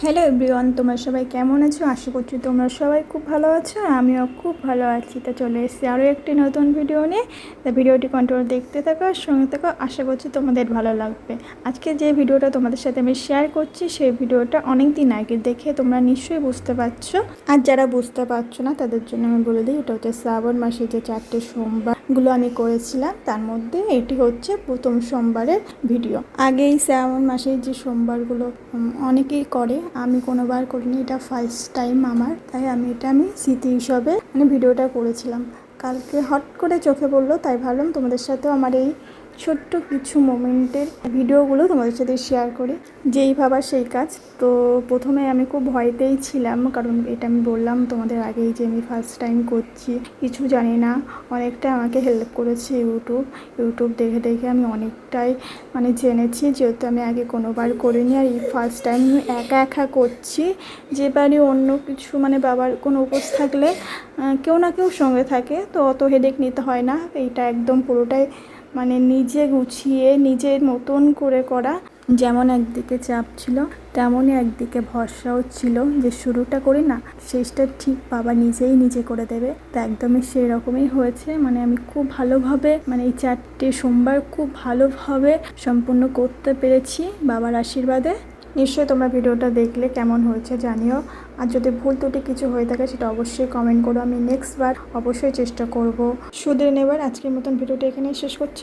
Hello everyone, তোমরা সবাই কেমন আছো? আশা করছি তোমরা সবাই খুব ভালো আছো আর আমিও খুব ভালো আছি। তা চলে এসেছি আরও একটি নতুন ভিডিও নিয়ে। তা ভিডিওটি কন্টিনিউ দেখতে থাকো, সঙ্গে থাকো, আশা করছি তোমাদের ভালো লাগবে। আজকে যে ভিডিওটা তোমাদের সাথে আমি শেয়ার করছি সেই ভিডিওটা অনেক দিন আগে দেখে তোমরা নিশ্চয়ই বুঝতে পারছো। আর যারা বুঝতে পারছো না তাদের জন্য আমি বলে দিই, এটা হচ্ছে শ্রাবণ মাসে যে 4টে সোমবারগুলো আমি করেছিলাম, তার মধ্যে এটি হচ্ছে প্রথম সোমবারের ভিডিও। আগেই শ্রাবণ মাসের যে সোমবারগুলো অনেকেই করে, আমি কোনোবার করিনি, এটা ফার্স্ট টাইম আমার, তাই আমি স্মৃতি হিসাবে ভিডিওটা করেছিলাম। কালকে হট করে চোখে পড়লো, তাই ভাবলাম তোমাদের সাথেও আমার এই ছোট্ট কিছু মোমেন্টের ভিডিওগুলো তোমাদের সাথে শেয়ার করি। যেই ভাবা সেই কাজ। তো প্রথমে আমি খুব ভয়তেই ছিলাম, কারণ এটা আমি বললাম তোমাদের আগেই যে আমি ফার্স্ট টাইম করছি, কিছু জানি না। অনেকটা আমাকে হেল্প করেছে ইউটিউব দেখে দেখে আমি অনেকটাই জেনেছি, যেহেতু আমি আগে কোনোবার করিনি আর এই ফার্স্ট টাইম আমি একা একা করছি। যেবারই অন্য কিছু বাবার কোনো উপোস থাকলে কেউ না কেউ সঙ্গে থাকে, তো অত হেডেক নিতে হয় না। এইটা একদম পুরোটাই নিজে গুছিয়ে নিজের মতন করে করা। যেমন একদিকে চাপ ছিল, তেমনই একদিকে ভরসাও ছিল যে শুরুটা করি না, শেষটা ঠিক বাবা নিজে করে দেবে। তো একদমই সেই রকমই হয়েছে। আমি খুব ভালোভাবে এই 4টে সোমবার খুব ভালোভাবে সম্পূর্ণ করতে পেরেছি বাবার আশীর্বাদে। নিশ্চয়ই তোমরা ভিডিওটা দেখলে কেমন হয়েছে জানিও। আর যদি ভুল ত্রুটি কিছু হয়ে থাকে সেটা অবশ্যই কমেন্ট করো, আমি নেক্সট বার অবশ্যই চেষ্টা করব শুধরে নেবার। আজকের মতন ভিডিওটা এখানেই শেষ করছি।